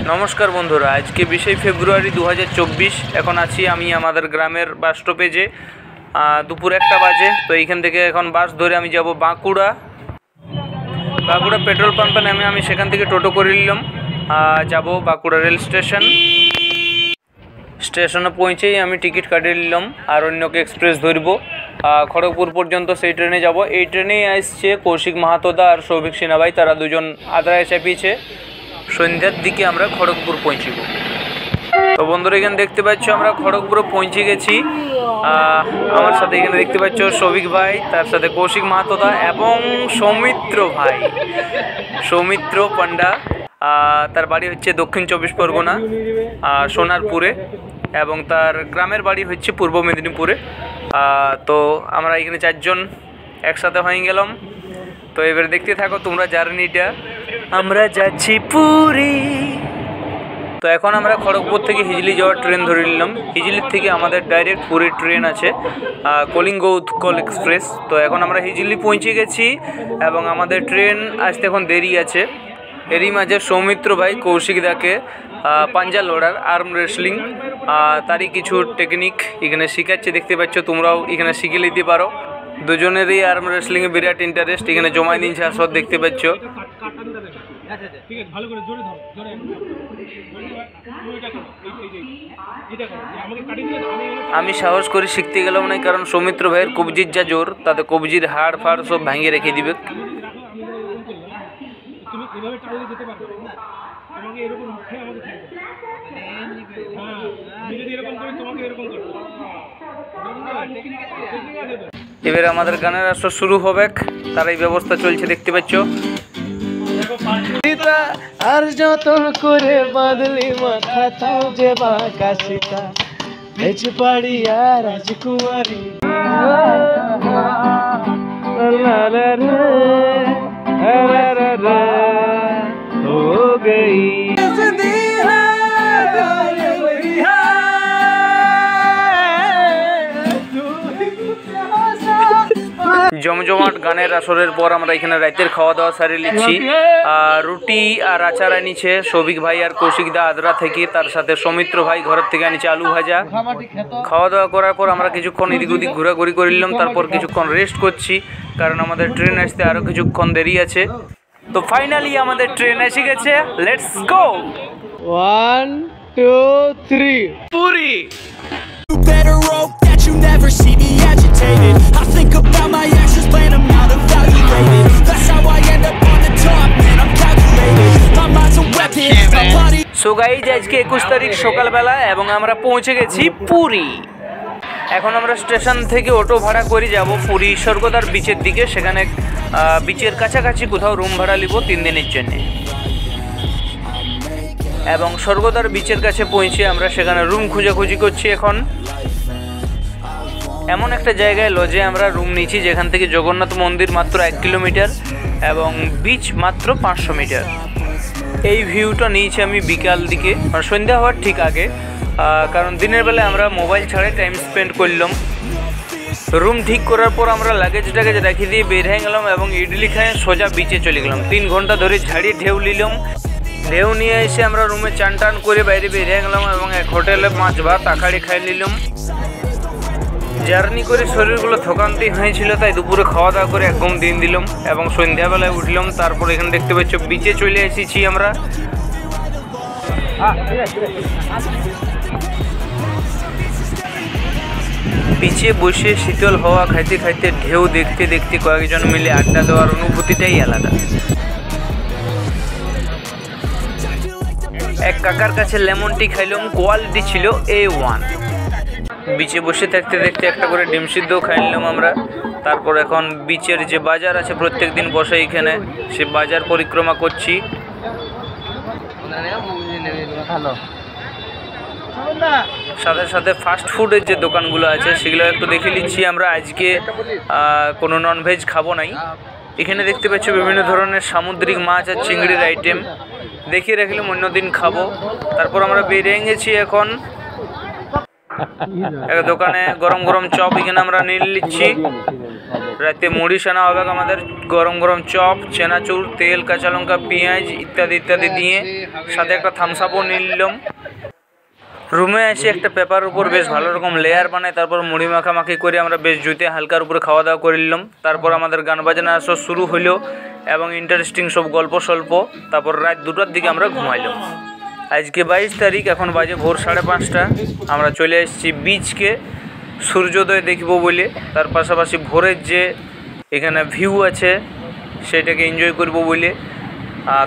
নমস্কার বন্ধুরা, আজকে 20 ফেব্রুয়ারি 2024। এখন আছি আমি আমাদের গ্রামের বাস স্টপেজে। দুপুর 1টা বাজে। তো এইখান থেকে এখন বাস ধরে আমি যাব বাঁকুড়া পেট্রোল পাম্পে নামে আমি সেখান থেকে টোটো করে নিলাম, যাব বাঁকুড়া রেল স্টেশনে পৌঁছেই আমি টিকিট কাটিয়ে নিলাম আর অন্যকে এক্সপ্রেস ধরব খড়গপুর পর্যন্ত। সেই ট্রেনে যাব। এই ট্রেনেই আসছে কৌশিক মাহাতোদা আর সৌভিক সিনহা ভাই, তারা দুজন আদ্রায় চাপিয়েছে। সন্ধ্যার দিকে আমরা খড়গপুর পৌঁছব। তো বন্ধুরা, এখানে দেখতে পাচ্ছ আমরা খড়গপুরে পৌঁছে গেছি। আমার সাথে এখানে দেখতে পাচ্ছ সৌভিক ভাই, তার সাথে কৌশিক মাহাতোদা এবং সৌমিত্র পান্ডা। তার বাড়ি হচ্ছে দক্ষিণ 24 পরগনা সোনারপুরে, এবং তার গ্রামের বাড়ি হচ্ছে পূর্ব মেদিনীপুরে। তো আমরা এখানে 4 জন একসাথে হয়ে গেলাম। তো এবারে দেখতে থাকো তোমরা জার্নিটা। আমরা যাচ্ছি পুরী। তো এখন আমরা খড়গপুর থেকে হিজলি যাওয়ার ট্রেন ধরে নিলাম। হিজলির থেকে আমাদের ডাইরেক্ট পুরীর ট্রেন আছে, কলিঙ্গ উৎকল এক্সপ্রেস। তো এখন আমরা হিজলি পৌঁছে গেছি এবং আমাদের ট্রেন আসতে এখন দেরি আছে। এরই মাঝে সৌমিত্র ভাই কৌশিক দাকে পাঞ্জা লোড়ার আর্ম রেসলিং তারই কিছু টেকনিক এখানে শেখাচ্ছে। দেখতে পাচ্ছ, তোমরাও এখানে শিখে নিতে পারো। দুজনেরই আর্ম রেসলিংয়ে বিরাট ইন্টারেস্ট, এখানে জমাই দিনছে আসর দেখতে পাচ্ছ। আমি সাহস করে শিখতে গেলাম না, কারণ সৌমিত্র ভাইয়ের কবজির যা জোর, তাতে কবজির হাড় ফাড় সব ভাঙিয়ে রেখে দিবে। এবারে আমাদের গানের আসর শুরু হবে, তার এই ব্যবস্থা চলছে দেখতে পাচ্ছ। আর যতন করে বাঁধলি মাথা তাও যে বাঁকা সীতা বেঁচে পাড়ি আর রাজকুমারী हो गई। জমজমাট গানের আসরের পর আমরা এখানে রাতের খাওয়া দাওয়া সারিয়ে নিচ্ছি। রুটি আর আচার আনিছে সৌভিক ভাই আর কৌশিক দা আদ্রা থেকে, তার সাথে সৌমিত্র ভাই ঘরের থেকে আনিছে আলু ভাজা। খাওয়া দাওয়া করার পর আমরা কিছুক্ষণ এদিক ওদিক ঘোরাঘুরি করে নিলাম, তারপর কিছুক্ষণ রেস্ট করছি, কারণ আমাদের ট্রেন আসতে আরও কিছুক্ষণ দেরি আছে। তো ফাইনালি আমাদের ট্রেন এসে গেছে। Let's go. 1 2 3 Puri. Better hope that you never see me agitated. I think about my actions, plan them out, evaluated. That's how I end up on the top, man, I'm calculated. My mind's a weapon, my body. So guys, আজকে 21 তারিখ সকালবেলা এবং আমরা পৌঁছে গেছি পুরী। এখন আমরা station থেকে অটো ভাড়া করে যাব পুরী স্বর্গদ্বার বিচের দিকে। সেখানে বিচের কাছাকাছি কোথাও রুম ভাড়া নিব 3 দিনের জন্য, এবং স্বর্গদ্বার বিচের কাছে পৌঁছে আমরা সেখানে রুম খোঁজাখুঁজি করছি। এখন এমন একটা জায়গায় লজে আমরা রুম নিয়েছি যেখান থেকে জগন্নাথ মন্দির মাত্র 1 কিলোমিটার এবং বিচ মাত্র 500 মিটার। এই ভিউটা নিয়েছি আমি বিকাল দিকে, মানে সন্ধ্যা হওয়ার ঠিক আগে, কারণ দিনের বেলায় আমরা মোবাইল ছাড়াই টাইম স্পেন্ড করলাম। রুম ঠিক করার পর আমরা লাগেজ রেখে দিয়ে বের হয়ে গেলাম এবং ইডলি খায় সোজা বিচে চলে গেলাম। 3 ঘন্টা ধরে ঝাড়িয়ে ঢেউ নিলাম। ঢেউ নিয়ে এসে আমরা রুমে চান টান করে বাইরে বেরিয়ে গেলাম এবং এক হোটেলে মাছ ভাত আখাড়ি খাই নিলাম। জার্নি করে শরীরগুলো থকান্তি হয়েছিল, তাই দুপুরে খাওয়া দাওয়া করে একদম দিন দিলাম এবং সন্ধ্যাবেলায় উঠলাম। তারপর এখানে দেখতে পাচ্ছ বিচে চলে এসেছি আমরা। বিচে বসে শীতল হাওয়া খাইতে খাইতে ঢেউ দেখতে দেখতে কয়েকজন মিলে আড্ডা দেওয়ার অনুভূতিটাই আলাদা। এক কাকার কাছে লেমন টি খাইলাম, কোয়ালিটি ছিল A1। বিচে বসে থাকতে দেখতে একটা করে ডিম সিদ্ধ খাই নিলাম আমরা। তারপর এখন বিচের যে বাজার আছে প্রত্যেক দিন বসে এখানে, সে বাজার পরিক্রমা করছি। সাথে সাথে ফাস্ট ফুডের যে দোকানগুলো আছে সেগুলো একটু দেখে নিচ্ছি আমরা। আজকে কোনো ননভেজ খাবো নাই। এখানে দেখতে পাচ্ছ বিভিন্ন ধরনের সামুদ্রিক মাছ আর চিংড়ির আইটেম, দেখিয়ে রাখলাম অন্যদিন খাবো। তারপর আমরা বেরিয়ে গেছি এখন। একটা দোকানে গরম গরম চপ এখানে আমরা নিয়ে নিচ্ছি। রাতে মুড়ি সানা হবে আমাদের, গরম গরম চপ, চেনাচুর, তেল, কাঁচা লঙ্কা, পেঁয়াজ ইত্যাদি ইত্যাদি দিয়ে, সাথে একটা থামস আপও নিয়ে নিলাম। রুমে এসে একটা পেপার উপর বেশ ভালো রকম লেয়ার বানাই, তারপর মুড়ি মাখামাখি করে আমরা বেশ জুতে হালকার উপরে খাওয়া দাওয়া করে নিলাম। তারপর আমাদের গান বাজনা সব শুরু হইলো এবং ইন্টারেস্টিং সব গল্প স্বল্প। তারপর রাত 2টার দিকে আমরা ঘুমাইলাম। আজকে 22 তারিখ, এখন বাজে ভোর 5:30। আমরা চলে এসেছি বিচকে সূর্যোদয় দেখব বলে, তার পাশাপাশি ভোরের যে এখানে ভিউ আছে সেটাকে এনজয় করব বলে।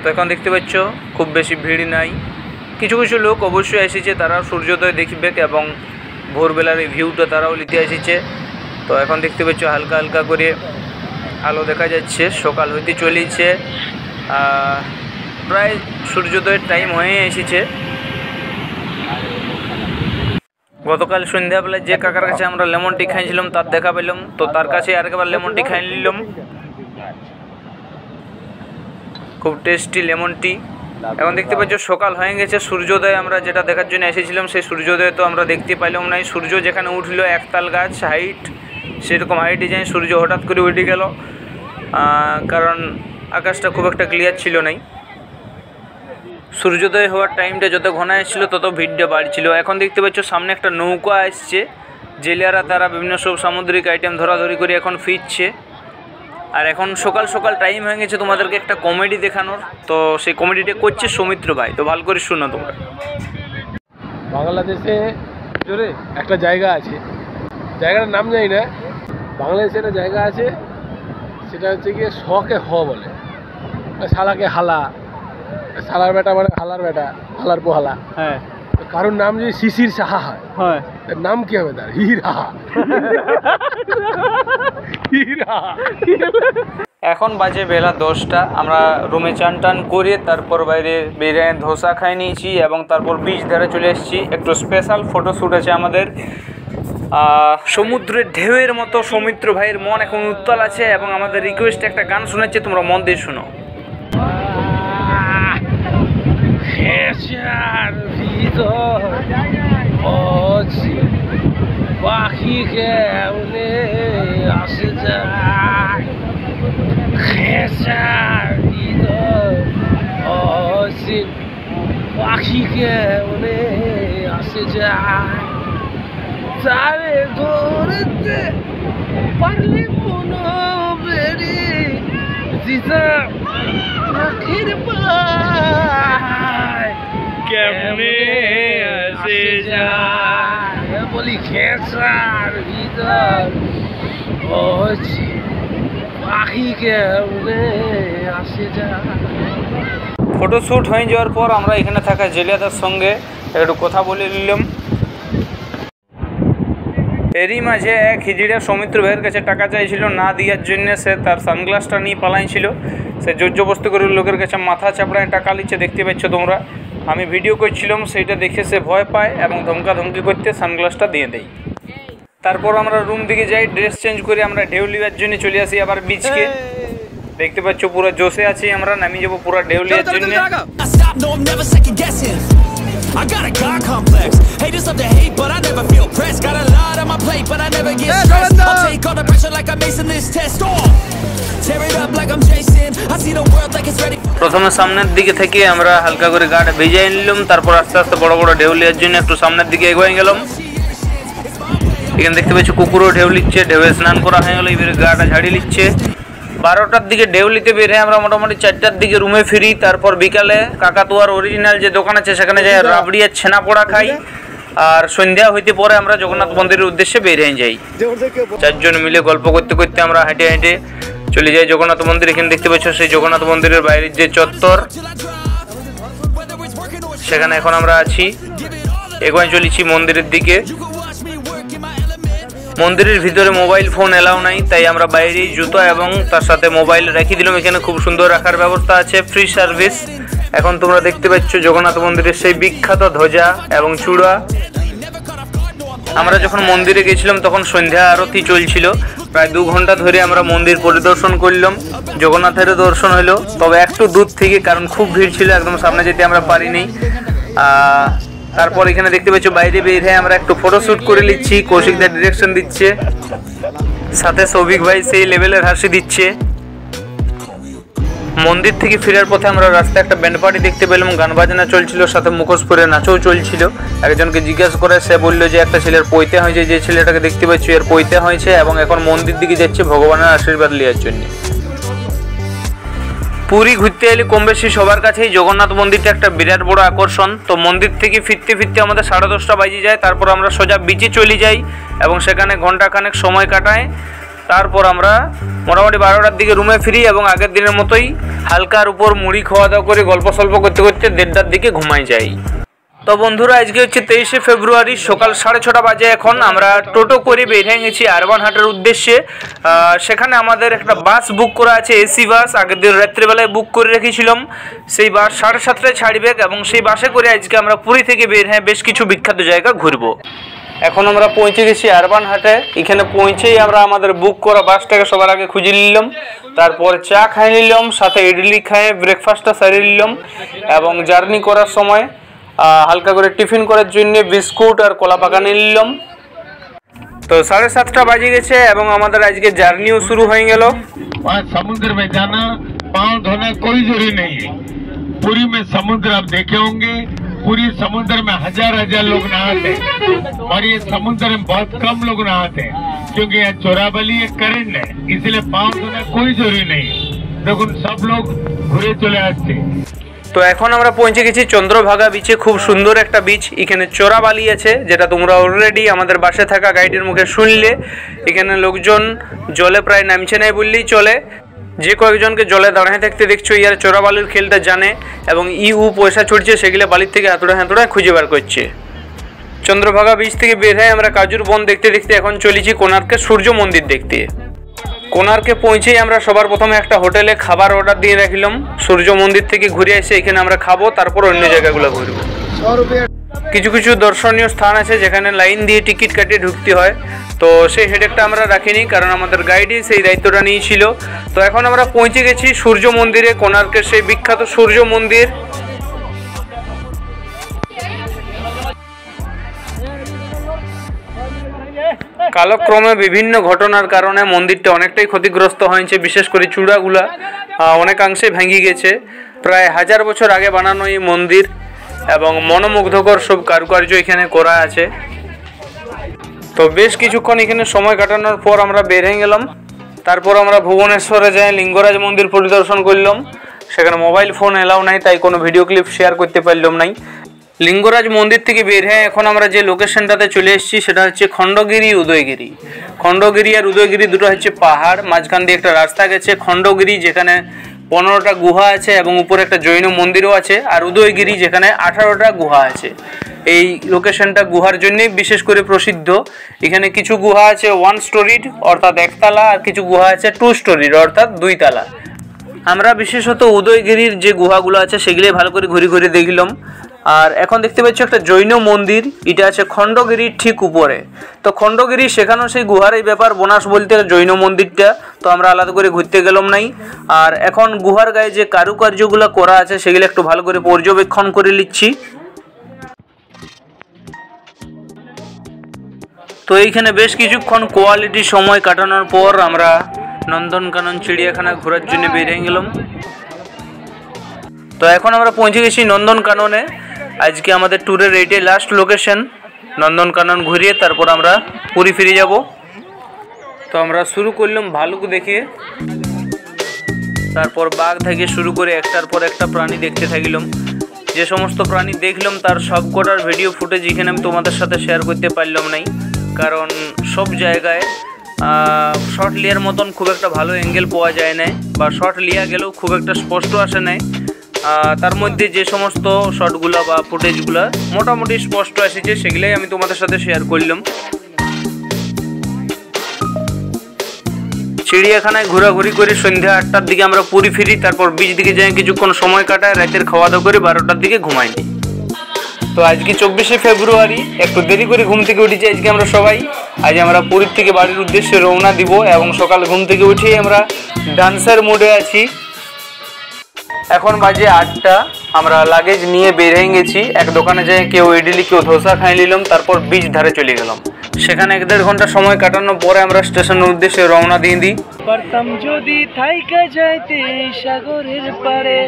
তো এখন দেখতে পাচ্ছ খুব বেশি ভিড় নাই, কিছু কিছু লোক অবশ্যই এসেছে, তারাও সূর্যোদয় দেখবে এবং ভোরবেলার এই ভিউটা তারাও নিতে এসেছে। তো এখন দেখতে পাচ্ছ হালকা হালকা করে আলো দেখা যাচ্ছে, সকাল হইতে চলেছে, প্রায় সূর্যোদয়ের টাইম হয়ে এসেছে। গতকাল সন্ধ্যাবেলায় যে কাকার কাছে আমরা লেমন টি খাইছিলাম তার দেখা পেলাম, তো তার কাছে আরেকবার লেমন টি খাই নিলাম। খুব টেস্টি লেমন টি। এখন দেখতে পাচ্ছ সকাল হয়ে গেছে, সূর্যোদয় আমরা যেটা দেখার জন্য এসেছিলাম সেই সূর্যোদয় তো আমরা দেখতে পাইলাম না। সূর্য যেখানে উঠলো একতাল গাছ হাইট, সেরকম হাইটে যাই সূর্য হঠাৎ করে উঠে গেল, কারণ আকাশটা খুব একটা ক্লিয়ার ছিল নাই। সূর্যোদয় হওয়ার টাইমটা যত ঘন আসছিল তত ভিড়টা বাড়ছিল। এখন দেখতে পাচ্ছ সামনে একটা নৌকা আসছে, জেলেরা তারা বিভিন্ন সব সামুদ্রিক আইটেম ধরাধরি করে এখন ফিরছে। আর এখন সকাল সকাল টাইম হয়ে গেছে তোমাদেরকে একটা কমেডি দেখানোর, তো সেই কমেডিটা করছে সৌমিত্র ভাই, তো ভালো করে শোনো তোমরা। বাংলাদেশে জোরে একটা জায়গা আছে, জায়গাটার নাম জানি না, বাংলাদেশে একটা জায়গা আছে, সেটা হচ্ছে গিয়ে শকে হ বলে, শালাকে হালা, শালার বেটা মানে হালার বেটা, হালার পোহালা। হ্যাঁ, কারোর নাম যদি শিশির সাহা হয়, তার নাম কি হবে? তার হিরা। এখন বাজে বেলা 10টা। আমরা রুমে চান টান করে তারপর বাইরে বেরিয়ে ধোসা খাই নিয়েছি এবং তারপর বিচ ধারে চলে এসেছি। একটু স্পেশাল ফটোশ্যুট আছে আমাদের। সমুদ্রের ঢেউয়ের মতো সৌমিত্র ভাইয়ের মন এখন উত্তাল আছে এবং আমাদের রিকোয়েস্টে একটা গান শোনাচ্ছে, তোমরা মন দিয়ে শোনো। পাখি কেমনে আসে যায়, পাখি কেমনে আসে যায়, তারে ধরতে পারলে কোনো বেরি দিতা পাখির পায় কেমনে আসে যায়, বলি খেসার ভিতর পাখি কেমনে আসে যায়। ফটোশ্যুট হয়ে যাওয়ার পর আমরা এখানে থাকা জেলেদার সঙ্গে একটু কথা বলে নিলাম। এরই মাঝে এক হিজড়া সৌমিত্র ভাইয়ের কাছে টাকা চাইছিল, না দেওয়ার জন্য সে তার সানগ্লাসটা নিয়ে পালাইছিল। সে জোরজবস্তি করে লোকের কাছে মাথা চাপড়ায় টাকা নিচ্ছে, দেখতে পাচ্ছ তোমরা। আমি ভিডিও করছিলাম, সেইটা দেখে সে ভয় পায় এবং ধমকাধমকি করতে সানগ্লাসটা দিয়ে দেয়। তারপর আমরা রুম দিকে যাই, ড্রেস চেঞ্জ করে আমরা ঢেউ লিবার জন্য চলে আসি আবার বিচকে। দেখতে পাচ্ছ পুরো জোশে আছি আমরা, নামি যাবো পুরো ঢেউ লিবার জন্য। I got a God complex. Haters love to hate, but I never feel pressed. Got a lot on my plate, but I never get stressed. I'll take all the pressure like I'm acing this test. Tear it up like I'm Jason. I see the world like it's ready. প্রথমে সামনের দিকে থেকে আমরা হালকা করে গাটা ভিজিয়ে নিলাম, তারপর আস্তে আস্তে বড় বড় ঢেউ লিয়ার জন্য একটু সামনের দিকে এগিয়ে গেলাম। এখানে দেখতে পাচ্ছ কুকুরও ঢেউ লিচ্ছে, ঢেউয়ে স্নান করা হয়ে গেল, এবারে গাটা ঝাড়িয়ে নিচ্ছে। 12টার দিকে ঢেউ নিতে বের হয়ে আমরা মোটামুটি 4টার দিকে রুমে ফিরি। তারপর বিকালে কাকাতুয়ার অরিজিনাল যে দোকান আছে সেখানে যাই রাবড়ি আর ছানা পোড়া খাই। আর সন্ধ্যা হইতে পরে আমরা জগন্নাথ মন্দিরের উদ্দেশ্যে বের হয়ে যাই। 4 জন মিলে গল্প করতে করতে আমরা হেঁটে হেঁটে চলে যাই জগন্নাথ মন্দির। এখানে দেখতে পাচ্ছ সেই জগন্নাথ মন্দিরের বাইরের যে চত্বর, সেখানে এখন আমরা আছি, এগোয় চলেছি মন্দিরের দিকে। মন্দিরের ভিতরে মোবাইল ফোন এলাও নাই, তাই আমরা বাইরেই জুতো এবং তার সাথে মোবাইল রেখে দিলাম। এখানে খুব সুন্দর রাখার ব্যবস্থা আছে, ফ্রি সার্ভিস। এখন তোমরা দেখতে পাচ্ছ জগন্নাথ মন্দিরের সেই বিখ্যাত ধ্বজা এবং চূড়া। আমরা যখন মন্দিরে গেছিলাম তখন সন্ধ্যা আরতি চলছিল, প্রায় 2 ঘন্টা ধরে আমরা মন্দির পরিদর্শন করলাম। জগন্নাথের দর্শন হলো, তবে একটু দূর থেকে, কারণ খুব ভিড় ছিল, একদম সামনে যেতে আমরা পারিনি। তারপর এখানে দেখতে পাচ্ছ বাইরে বের হয়ে আমরা একটু ফটোশ্যুট করে নিচ্ছি। কৌশিকদা ডিরেকশন দিচ্ছে, সাথে সৌভিক ভাই সেই লেভেলের হাসি দিচ্ছে। মন্দির থেকে ফেরার পথে আমরা রাস্তায় একটা ব্যান্ড পার্টি দেখতে পেলাম, গান বাজনা চলছিল, সাথে মুখোশ পরে নাচও চলছিল। একজনকে জিজ্ঞাসা করে সে বললো যে একটা ছেলের পৈতে হয়েছে, যে ছেলেটাকে দেখতে পাচ্ছি এর পৈতে হয়েছে এবং এখন মন্দির দিকে যাচ্ছে ভগবানের আশীর্বাদ নেওয়ার জন্য। পুরী ঘুরতে এলে কম বেশি সবার কাছেই জগন্নাথ মন্দিরটা একটা বিরাট বড় আকর্ষণ। তো মন্দির থেকে ফিরতে ফিরতে আমাদের 10:30 বাজে যায়। তারপর আমরা সোজা বিচে চলে যাই এবং সেখানে ঘন্টাখানেক সময় কাটাই। তারপর আমরা মোটামুটি 12টার দিকে রুমে ফিরি এবং আগের দিনের মতোই হালকার উপর মুড়ি খাওয়া দাওয়া করে গল্প সল্প করতে করতে 1:30টার দিকে ঘুমাই যাই। তো বন্ধুরা, আজকে হচ্ছে 23শে ফেব্রুয়ারি, সকাল 6:30 বাজে। এখন আমরা টোটো করে বেরিয়ে গেছি আরবান হাটের উদ্দেশ্যে। সেখানে আমাদের একটা বাস বুক করা আছে, এসি বাস। আগের দিন রাত্রিবেলায় বুক করে রেখেছিলাম। সেই বাস 7:30টায় ছাড়বে এবং সেই বাসে করে আজকে আমরা পুরী থেকে বের হয়ে বেশ কিছু বিখ্যাত জায়গা ঘুরবো। এখন আমরা পৌঁছে গেছি আরবান হাটে। এখানে পৌঁছেই আমরা আমাদের বুক করা বাসটাকে সবার আগে খুঁজে নিলাম, তারপর চা খাই নিলাম, সাথে ইডলি খাই ব্রেকফাস্টটা সারিয়ে নিলাম এবং জার্নি করার সময় হালকা করে টিফিন করার জন্য বিস্কুট আর কলা পাকা নিলাম। তো 7:30 বাজে গেছে এবং আমাদের আজকে জার্নিও শুরু হয়ে গেল। समुद्र में जाना, पाँव धोना कोई जरूरी नहीं है। पुरी में समुद्र आप देखे होंगे, पूरी समुद्र में हजार लोग नहाते हैं और ये समुद्र में बहुत कम लोग नहाते हैं क्योंकि यहाँ चोराबली एक करंट है, इसलिए पाँव धोना कोई जरूरी नहीं है। देखो सब लोग घुरे चले आते। তো এখন আমরা পৌঁছে গেছি চন্দ্রভাগা বিচে। খুব সুন্দর একটা বিচ। এখানে চোরাবালি আছে, যেটা তোমরা অলরেডি আমাদের বাসে থাকা গাইডের মুখে শুনলে। এখানে লোকজন জলে প্রায় নামছে নাই বললেই চলে। যে কয়েকজনকে জলে দাঁড়ায় থাকতে দেখছো, ইয়ার চোরাবালির খেলটা জানে এবং পয়সা ছুটছে, সেগুলো বালির থেকে হাতুড়া খুঁজে বার করছে। চন্দ্রভাগা বিচ থেকে বের হয়ে আমরা কাজুর বন দেখতে দেখতে এখন চলেছি কোণার্কের সূর্য মন্দির দেখতে। কোণার্কে পৌঁছেই আমরা সবার প্রথমে একটা হোটেলে খাবার অর্ডার দিয়ে রাখলাম। সূর্য মন্দির থেকে ঘুরে এসে এখানে আমরা খাবো, তারপর অন্য জায়গাগুলো ঘুরবো। কিছু কিছু দর্শনীয় স্থান আছে যেখানে লাইন দিয়ে টিকিট কাটিয়ে ঢুকতে হয়। তো সেই হেডেকটা আমরা রাখিনি, কারণ আমাদের গাইডই সেই দায়িত্বটা নিয়েছিল। তো এখন আমরা পৌঁছে গেছি সূর্য মন্দিরে, কোণার্কের সেই বিখ্যাত সূর্য মন্দির। কালক্রমে বিভিন্ন ঘটনার কারণে মন্দিরটা অনেকটাই ক্ষতিগ্রস্ত হয়েছে। বিশেষ করে চূড়াগুলা অনেকাংশে ভেঙে গেছে। প্রায় 1000 বছর আগে বানানো এই মন্দির এবং মনোমুগ্ধকর সব কারুকার্য এখানে করা আছে। তো বেশ কিছুক্ষণ এখানে সময় কাটানোর পর আমরা বের হয়ে গেলাম। তারপর আমরা ভুবনেশ্বরে যাই লিঙ্গরাজ মন্দির পরিদর্শন করলাম। সেখানে মোবাইল ফোন এলাও নাই, তাই কোনো ভিডিও ক্লিপ শেয়ার করতে পারলাম নাই। লিঙ্গরাজ মন্দির থেকে বের হয়ে এখন আমরা যে লোকেশনটাতে চলে এসেছি সেটা হচ্ছে খণ্ডগিরি উদয়গিরি। খণ্ডগিরি আর উদয়গিরি দুটো হচ্ছে পাহাড়, মাঝখান দিয়ে একটা রাস্তা গেছে। খণ্ডগিরি যেখানে 15টা গুহা আছে এবং উপরে একটা জৈন মন্দিরও আছে, আর উদয়গিরি যেখানে 18টা গুহা আছে। এই লোকেশনটা গুহার জন্যই বিশেষ করে প্রসিদ্ধ। এখানে কিছু গুহা আছে 1 স্টোরিড অর্থাৎ 1 তালা, আর কিছু গুহা আছে 2 স্টোরিড অর্থাৎ 2 তালা। আমরা বিশেষত উদয়গিরির যে গুহাগুলো আছে সেগুলো ভালো করে ঘুরে ঘুরে দেখলাম। আর এখন দেখতে পাচ্ছ একটা জৈন মন্দির, এটা আছে খণ্ডগিরির ঠিক উপরে। তো খণ্ডগিরি সেখানেও সেই গুহার এই ব্যাপার, বোনাস বলতে জৈন মন্দিরটা। তো আমরা আলাদা করে ঘুরতে গেলাম নাই। আর এখন গুহার গায়ে যে কারুকার্যগুলো করা আছে সেগুলো একটু ভালো করে পর্যবেক্ষণ করে নিচ্ছি। তো এইখানে বেশ কিছুক্ষণ কোয়ালিটি সময় কাটানোর পর আমরা নন্দনকানন চিড়িয়াখানা ঘোরার জন্য বেরিয়ে গেলাম। তো এখন আমরা পৌঁছে গেছি নন্দনকাননে। আজকে আমাদের ট্যুরের এইটাই লাস্ট লোকেশন। নন্দনকানন ঘুরিয়ে তারপর আমরা পুরী ফিরে যাব। তো আমরা শুরু করলাম ভালুক দেখে, তারপর বাঘ থেকে শুরু করে একটার পর একটা প্রাণী দেখতে থাকলাম। যে সমস্ত প্রাণী দেখলাম তার সবকটার ভিডিও ফুটেজ এখানে আমি তোমাদের সাথে শেয়ার করতে পারলাম নাই, কারণ সব জায়গায় শর্ট লিয়ার মতন খুব একটা ভালো অ্যাঙ্গেল পাওয়া যায় না, বা শর্ট লিয়া গেলেও খুব একটা স্পষ্ট আসে নাই। তার মধ্যে যে সমস্ত শটগুলো বা ফুটেজগুলো মোটামুটি স্পষ্ট এসেছে সেগুলাই আমি তোমাদের সাথে শেয়ার করলাম। চিড়িয়াখানায় ঘোরাঘুরি করে সন্ধ্যা 8টার দিকে আমরা পুরী ফিরি। তারপর বিচ দিকে যাই কিছুক্ষণ সময় কাটায়, রাতের খাওয়া দাওয়া করে 12টার দিকে ঘুমাই নি। তো আজকে 24শে ফেব্রুয়ারি, একটু দেরি করে ঘুম থেকে উঠেছি আজকে আমরা সবাই। আজ আমরা পুরীর থেকে বাড়ির উদ্দেশ্যে রওনা দিব এবং সকাল ঘুম থেকে উঠেই আমরা ডান্সার মোডে আছি। এখন বাজে 8টা। আমরা লাগেজ নিয়ে বের হয়ে গেছি। এক দোকানে যাই কেউ ইডলি কেউ ধোসা খাই নিলাম, তারপর বিচ ধারে চলে গেলাম। সেখানে 1-1.5 ঘন্টা সময় কাটানোর পরে আমরা স্টেশনের উদ্দেশ্যে রওনা দিয়ে দিই। পারতাম যদি থাইকা যাইতে সাগরের পারে,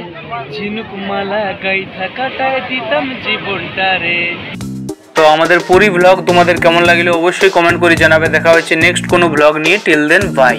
ঝিনুক মালা গাইথা কাটায় দিতাম জীবনটারে। তো আমাদের পুরী ব্লগ তোমাদের কেমন লাগলো অবশ্যই কমেন্ট করে জানাবে। দেখা হচ্ছে নেক্সট কোনো ব্লগ নিয়ে। Till then by.